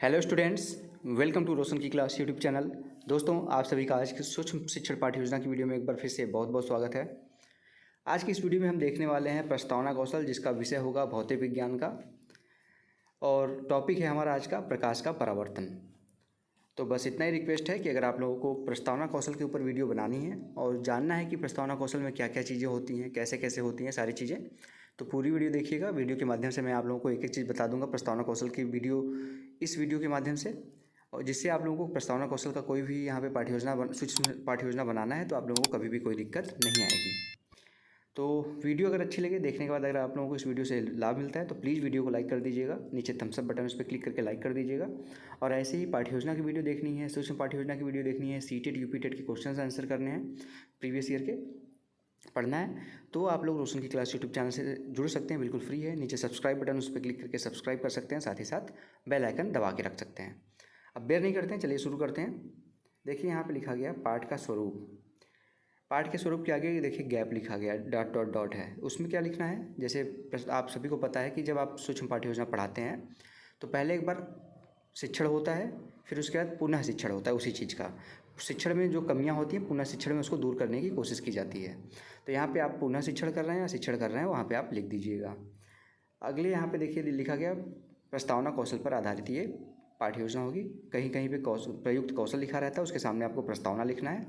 Hello students, welcome to रोशन की class YouTube channel. दोस्तों, आप सभी का आज की सूक्ष्म शिक्षण पाठ्य योजना की वीडियो में एक बार फिर से बहुत बहुत स्वागत है। आज की इस वीडियो में हम देखने वाले हैं प्रस्तावना कौशल, जिसका विषय होगा भौतिक विज्ञान का, और टॉपिक है हमारा आज का प्रकाश का परावर्तन। तो बस इतना ही रिक्वेस्ट है कि अगर आप लोगों को प्रस्तावना कौशल के ऊपर वीडियो बनानी है और जानना है कि प्रस्तावना कौशल में क्या क्या चीज़ें होती हैं, कैसे कैसे होती हैं सारी चीज़ें, तो पूरी वीडियो देखिएगा। वीडियो के माध्यम से मैं आप लोगों को एक एक चीज़ बता दूंगा प्रस्तावना कौशल की इस वीडियो के माध्यम से, और जिससे आप लोगों को प्रस्तावना कौशल का कोई भी यहाँ पे सूक्ष्म पाठ्य योजना बनाना है तो आप लोगों को कभी भी कोई दिक्कत नहीं आएगी। तो वीडियो अगर अच्छी लगे, देखने के बाद अगर आप लोगों को इस वीडियो से लाभ मिलता है तो प्लीज़ वीडियो को लाइक कर दीजिएगा। नीचे थम्स अप बटन उस पर क्लिक करके लाइक कर दीजिएगा। और ऐसे ही पाठ्य योजना की वीडियो देखनी है, सूक्ष्म पाठ्य योजना की वीडियो देखनी है, सीटेट यूपीटेट के क्वेश्चन आंसर करने हैं प्रीवियस ईयर के, पढ़ना है, तो आप लोग रोशन की क्लास यूट्यूब चैनल से जुड़ सकते हैं। बिल्कुल फ्री है। नीचे सब्सक्राइब बटन उस पर क्लिक करके सब्सक्राइब कर सकते हैं, साथ ही साथ बेल आइकन दबा के रख सकते हैं। अब देर नहीं करते हैं, चलिए शुरू करते हैं। देखिए यहाँ पे लिखा गया पाठ का स्वरूप। पाठ के स्वरूप के आगे देखिए गैप लिखा गया, डॉट डॉट डॉट है। उसमें क्या लिखना है, जैसे आप सभी को पता है कि जब आप सूक्ष्म पाठ्य योजना पढ़ाते हैं तो पहले एक बार शिक्षण होता है, फिर उसके बाद पुनः शिक्षण होता है उसी चीज़ का। शिक्षण में जो कमियां होती हैं पुनः शिक्षण में उसको दूर करने की कोशिश की जाती है। तो यहाँ पे आप पुनः शिक्षण कर रहे हैं या शिक्षण कर रहे हैं, वहाँ पे आप लिख दीजिएगा। अगले यहाँ पे देखिए लिखा गया प्रस्तावना कौशल पर आधारित ये पाठ्य योजना होगी। कहीं कहीं पे प्रयुक्त कौशल लिखा रहता है, उसके सामने आपको प्रस्तावना लिखना है।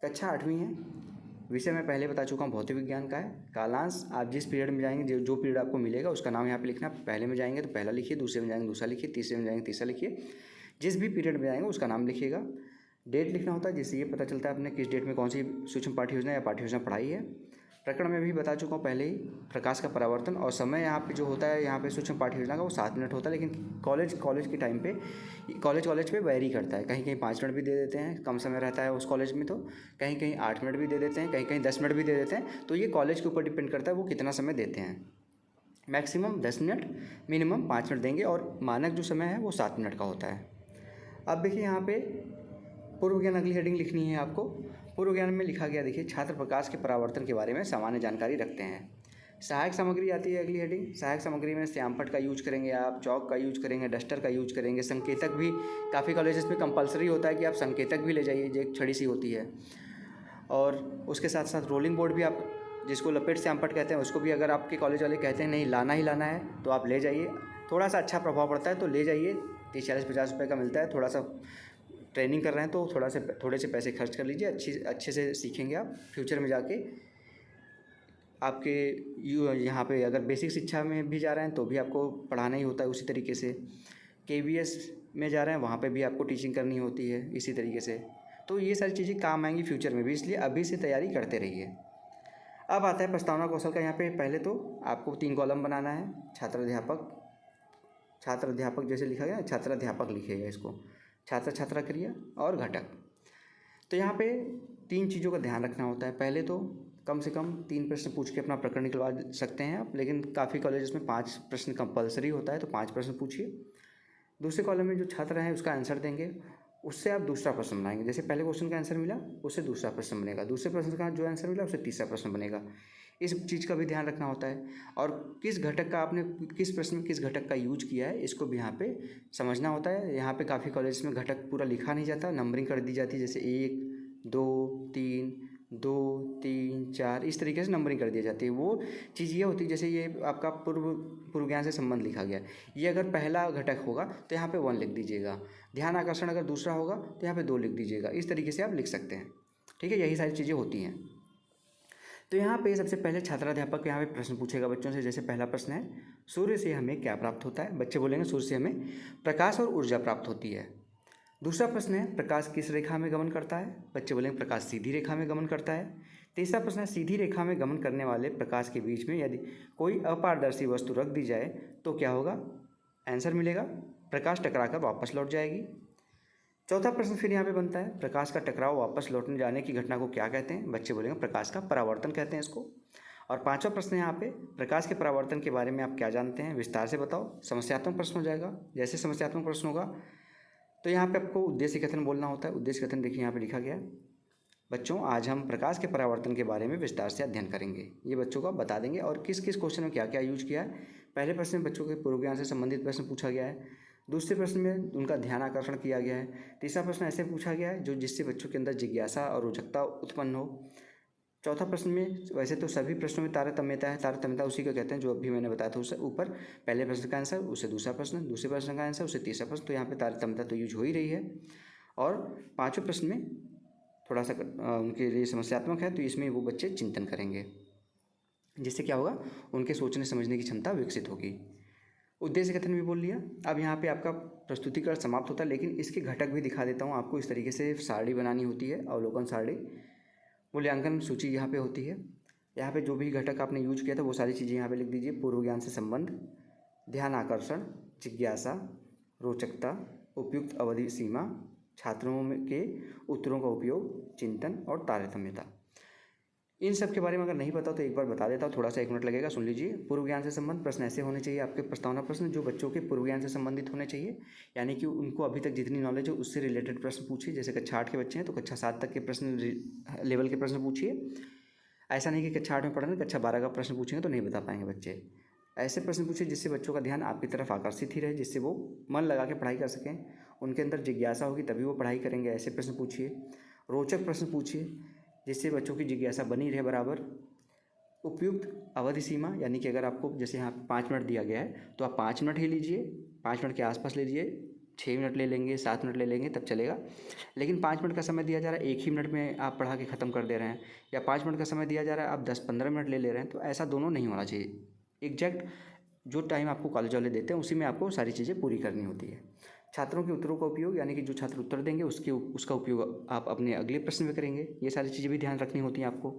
कक्षा 8वीं है, विषय मैं पहले बता चुका हूँ भौतिक विज्ञान का है। कालांश आप जिस पीरियड में जाएंगे, जो पीरियड आपको मिलेगा उसका नाम यहाँ पे लिखना। पहले में जाएंगे तो पहला लिखिए, दूसरे में जाएंगे दूसरा लिखिए, तीसरे में जाएंगे तीसरा लिखिए। जिस भी पीरियड में जाएंगे उसका नाम लिखिएगा। डेट लिखना होता है, जिससे ये पता चलता है आपने किस डेट में कौन सी सूक्ष्म पाठ्य योजना या पाठ्य योजना पढ़ाई है। प्रकरण में भी बता चुका हूँ पहले ही, प्रकाश का परावर्तन। और समय यहाँ पे जो होता है, यहाँ पे सूक्ष्म पाठ्य योजना का वो 7 मिनट होता है, लेकिन कॉलेज के टाइम पे कॉलेज पे वेरी करता है। कहीं कहीं 5 मिनट भी दे देते हैं, कम समय रहता है उस कॉलेज में, तो कहीं कहीं 8 मिनट भी दे देते हैं, कहीं कहीं 10 मिनट भी दे देते हैं। तो ये कॉलेज के ऊपर डिपेंड करता है वो कितना समय देते हैं। मैक्सिमम 10 मिनट, मिनिमम 5 मिनट देंगे, और मानक जो समय है वो 7 मिनट का होता है। अब देखिए यहाँ पे पूर्व ज्ञान अगली हेडिंग लिखनी है आपको। पूर्व ज्ञान में लिखा गया, देखिए छात्र प्रकाश के परावर्तन के बारे में सामान्य जानकारी रखते हैं। सहायक सामग्री आती है अगली हेडिंग। सहायक सामग्री में श्यामपट्ट का यूज करेंगे, आप चौक का यूज करेंगे, डस्टर का यूज करेंगे। संकेतक भी काफ़ी कॉलेजेस में कंपलसरी होता है कि आप संकेतक भी ले जाइए, जो एक छड़ी सी होती है। और उसके साथ साथ रोलिंग बोर्ड भी, आप जिसको लपेट श्यामपट्ट कहते हैं, उसको भी अगर आपके कॉलेज वाले कहते हैं नहीं लाना ही लाना है तो आप ले जाइए। थोड़ा सा अच्छा प्रभाव पड़ता है तो ले जाइए, 30-40-50 रुपये का मिलता है। थोड़ा सा ट्रेनिंग कर रहे हैं तो थोड़े से पैसे खर्च कर लीजिए, अच्छे से सीखेंगे आप। फ्यूचर में जाके आपके यहाँ पे अगर बेसिक शिक्षा में भी जा रहे हैं तो भी आपको पढ़ाना ही होता है उसी तरीके से। KVS में जा रहे हैं, वहाँ पे भी आपको टीचिंग करनी होती है इसी तरीके से। तो ये सारी चीज़ें काम आएंगी फ्यूचर में भी, इसलिए अभी से तैयारी करते रहिए। अब आता है प्रस्तावना कौशल का। यहाँ पे पहले तो आपको 3 कॉलम बनाना है। छात्र अध्यापक जैसे लिखा गया, छात्र अध्यापक लिखिएगा इसको, छात्र छात्रा क्रिया और घटक। तो यहाँ पे 3 चीज़ों का ध्यान रखना होता है। पहले तो कम से कम 3 प्रश्न पूछ के अपना प्रकरण निकलवा सकते हैं आप, लेकिन काफ़ी कॉलेजेस में 5 प्रश्न कंपलसरी होता है, तो 5 प्रश्न पूछिए। दूसरे कॉलम में जो छात्र हैं उसका आंसर देंगे, उससे आप दूसरा प्रश्न बनाएंगे। जैसे पहले क्वेश्चन का आंसर मिला, उससे दूसरा प्रश्न बनेगा, दूसरे प्रश्न का जो आंसर मिला उससे तीसरा प्रश्न बनेगा। इस चीज़ का भी ध्यान रखना होता है। और किस घटक का आपने किस प्रश्न में किस घटक का यूज किया है, इसको भी यहाँ पे समझना होता है। यहाँ पे काफ़ी कॉलेज में घटक पूरा लिखा नहीं जाता, नंबरिंग कर दी जाती है, जैसे 1 2 3 2 3 4 इस तरीके से नंबरिंग कर दी जाती है। वो चीज़ ये होती है, जैसे ये आपका पूर्व ज्ञान से संबंध लिखा गया, ये अगर पहला घटक होगा तो यहाँ पे 1 लिख दीजिएगा। ध्यान आकर्षण अगर दूसरा होगा तो यहाँ पे 2 लिख दीजिएगा। इस तरीके से आप लिख सकते हैं, ठीक है। यही सारी चीज़ें होती हैं। तो यहाँ पे सबसे पहले छात्राध्यापक यहाँ पे प्रश्न पूछेगा बच्चों से। जैसे पहला प्रश्न है, सूर्य से हमें क्या प्राप्त होता है? बच्चे बोलेंगे सूर्य से हमें प्रकाश और ऊर्जा प्राप्त होती है। दूसरा प्रश्न है, प्रकाश किस रेखा में गमन करता है? बच्चे बोलेंगे प्रकाश सीधी रेखा में गमन करता है। तीसरा प्रश्न है, सीधी रेखा में गमन करने वाले प्रकाश के बीच में यदि कोई अपारदर्शी वस्तु रख दी जाए तो क्या होगा? आंसर मिलेगा, प्रकाश टकराकर वापस लौट जाएगी। चौथा प्रश्न फिर यहाँ पे बनता है, प्रकाश का टकराव वापस लौटने जाने की घटना को क्या कहते हैं? बच्चे बोलेंगे प्रकाश का परावर्तन कहते हैं इसको। और पांचवा प्रश्न यहाँ पे, प्रकाश के परावर्तन के बारे में आप क्या जानते हैं? विस्तार से बताओ। समस्यात्मक प्रश्न हो जाएगा। जैसे समस्यात्मक प्रश्न होगा तो यहाँ पे आपको उद्देश्य कथन बोलना होता है। उद्देश्य कथन देखिए यहाँ पे लिखा गया, बच्चों आज हम प्रकाश के परावर्तन के बारे में विस्तार से अध्ययन करेंगे। ये बच्चों को बता देंगे और किस किस क्वेश्चन में क्या क्या यूज किया है। पहले प्रश्न में बच्चों के पूर्व ज्ञान से संबंधित प्रश्न पूछा गया है। दूसरे प्रश्न में उनका ध्यान आकर्षण किया गया है। तीसरा प्रश्न ऐसे पूछा गया है जो जिससे बच्चों के अंदर जिज्ञासा और रोचकता उत्पन्न हो। चौथा प्रश्न में वैसे तो सभी प्रश्नों में तारतम्यता है, तारतम्यता उसी को कहते हैं जो अभी मैंने बताया था उससे ऊपर, पहले प्रश्न का आंसर उससे दूसरा प्रश्न, दूसरे प्रश्न का आंसर उससे तीसरा प्रश्न, तो यहाँ पे तारतम्यता तो यूज हो ही रही है। और पाँचवें प्रश्न में थोड़ा सा उनके लिए समस्यात्मक है, तो इसमें वो बच्चे चिंतन करेंगे, जिससे क्या होगा, उनके सोचने समझने की क्षमता विकसित होगी। उद्देश्य कथन भी बोल लिया। अब यहाँ पे आपका प्रस्तुतिकरण समाप्त होता है, लेकिन इसके घटक भी दिखा देता हूँ आपको। इस तरीके से सारणी बनानी होती है, अवलोकन सारणी। मूल्यांकन सूची यहाँ पे होती है। यहाँ पे जो भी घटक आपने यूज किया था वो सारी चीज़ें यहाँ पे लिख दीजिए। पूर्व ज्ञान से संबंध, ध्यान आकर्षण, जिज्ञासा, रोचकता, उपयुक्त अवधि सीमा, छात्रों के उत्तरों का उपयोग, चिंतन और तारतम्यता। इन सब के बारे में अगर नहीं पता तो एक बार बता देता हूँ, थोड़ा सा 1 मिनट लगेगा, सुन लीजिए। पूर्व ज्ञान से संबंध प्रश्न ऐसे होने चाहिए आपके प्रस्तावना प्रश्न जो बच्चों के पूर्व ज्ञान से संबंधित होने चाहिए, यानी कि उनको अभी तक जितनी नॉलेज हो उससे रिलेटेड प्रश्न पूछिए। जैसे कक्षा 8 के बच्चे हैं तो कक्षा 7 तक के प्रश्न लेवल के प्रश्न पूछिए। ऐसा नहीं कि कक्षा 8 में पढ़ रहे हैं कक्षा 12 का प्रश्न पूछेंगे तो नहीं बता पाएंगे बच्चे। ऐसे प्रश्न पूछिए जिससे बच्चों का ध्यान आपकी तरफ आकर्षित ही रहे, जिससे वो मन लगा के पढ़ाई कर सकें, उनके अंदर जिज्ञासा होगी तभी वो पढ़ाई करेंगे। ऐसे प्रश्न पूछिए। रोचक प्रश्न पूछिए जिससे बच्चों की जिज्ञासा बनी रहे बराबर। उपयुक्त अवधि सीमा, यानी कि अगर आपको जैसे यहाँ 5 मिनट दिया गया है तो आप 5 मिनट ही लीजिए, 5 मिनट के आसपास लीजिए। 6 मिनट ले लेंगे, 7 मिनट ले लेंगे तब चलेगा, लेकिन 5 मिनट का समय दिया जा रहा है, 1 ही मिनट में आप पढ़ा के ख़त्म कर दे रहे हैं, या 5 मिनट का समय दिया जा रहा है आप 10-15 मिनट ले ले रहे हैं, तो ऐसा दोनों नहीं होना चाहिए। एग्जैक्ट जो टाइम आपको कॉलेज वाले देते हैं उसी में आपको सारी चीज़ें पूरी करनी होती है। छात्रों के उत्तरों का उपयोग, यानी कि जो छात्र उत्तर देंगे उसका उपयोग आप अपने अगले प्रश्न में करेंगे। ये सारी चीज़ें भी ध्यान रखनी होती हैं आपको।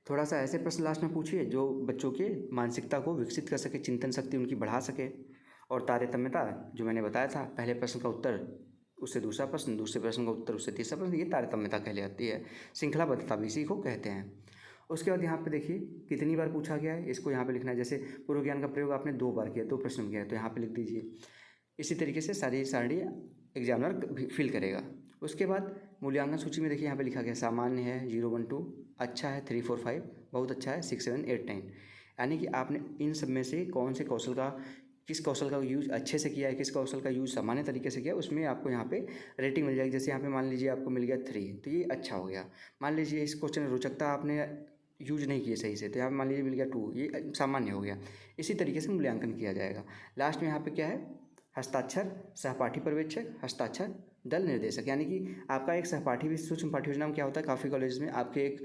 थोड़ा सा ऐसे प्रश्न लास्ट में पूछिए जो बच्चों के मानसिकता को विकसित कर सके, चिंतन शक्ति उनकी बढ़ा सके। और तारतम्यता जो मैंने बताया था, पहले प्रश्न का उत्तर उससे दूसरा प्रश्न, दूसरे प्रश्न का उत्तर उससे तीसरा प्रश्न, ये तारतम्यता कहलाती है। श्रृंखलाबद्धता भी इसी को कहते हैं। उसके बाद यहाँ पे देखिए कितनी बार पूछा गया है, इसको यहाँ पे लिखना है। जैसे पूर्व ज्ञान का प्रयोग आपने 2 बार किया, 2 प्रश्न में किया, तो यहाँ पे लिख दीजिए। इसी तरीके से सारी सारणी एग्जामिनर फिल करेगा। उसके बाद मूल्यांकन सूची में देखिए यहाँ पे लिखा गया सामान्य है 0, 1, 2, अच्छा है 3, 4, 5, बहुत अच्छा है 6, 7, 8, 9। यानी कि आपने इन सब में से कौन से कौशल का, किस कौशल का यूज़ अच्छे से किया है, किस कौशल का यूज़ सामान्य तरीके से किया, उसमें आपको यहाँ पे रेटिंग मिल जाएगी। जैसे यहाँ पे मान लीजिए आपको मिल गया 3, तो ये अच्छा हो गया। मान लीजिए इस क्वेश्चन में रोचकता आपने यूज नहीं किए सही से, तो यहाँ पे मान लीजिए मिल गया 2, ये सामान्य हो गया। इसी तरीके से मूल्यांकन किया जाएगा। लास्ट में यहाँ पे क्या है, हस्ताक्षर सहपाठी पर्यवेक्षक, हस्ताक्षर दल निर्देशक, यानी कि आपका एक सहपाठी भी सूक्ष्म पाठ्य योजना में क्या होता है, काफ़ी कॉलेज में आपके एक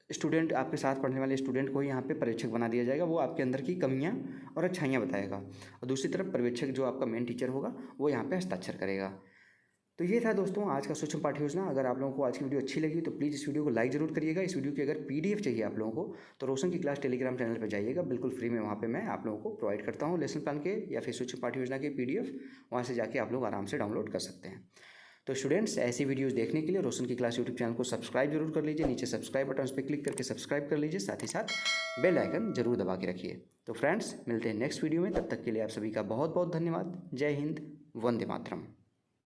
स्टूडेंट, आपके साथ पढ़ने वाले स्टूडेंट को ही यहाँ पे पर्यवेक्षक बना दिया जाएगा। वो आपके अंदर की कमियाँ और अच्छाइयाँ बताएगा, और दूसरी तरफ पर्यवेक्षक जो आपका मेन टीचर होगा वो यहाँ पे हस्ताक्षर करेगा। तो ये था दोस्तों आज का सूक्ष्म पाठ्य योजना। अगर आप लोगों को आज की वीडियो अच्छी लगी तो प्लीज़ इस वीडियो को लाइक जरूर करिएगा। इस वीडियो की अगर PDF चाहिए आप लोगों को तो रोशन की क्लास टेलीग्राम चैनल पर जाइएगा, बिल्कुल फ्री में वहाँ पे मैं आप लोगों को प्रोवाइड करता हूँ लेसन प्लान के या फिर सूक्ष्म पाठ्य योजना के PDF। वहाँ से जाके आप लोग आराम से डाउनलोड कर सकते हैं। तो स्टूडेंट्स, ऐसी वीडियोस देखने के लिए रोशन की क्लास यूट्यूब चैनल को सब्सक्राइब जरूर कर लीजिए। नीचे सब्सक्राइब बटन पर क्लिक करके सब्सक्राइब कर लीजिए, साथ ही साथ बेल आइकन जरूर दबा के रखिए। तो फ्रेंड्स, मिलते हैं नेक्स्ट वीडियो में, तब तक के लिए आप सभी का बहुत बहुत धन्यवाद। जय हिंद, वंदे मातरम।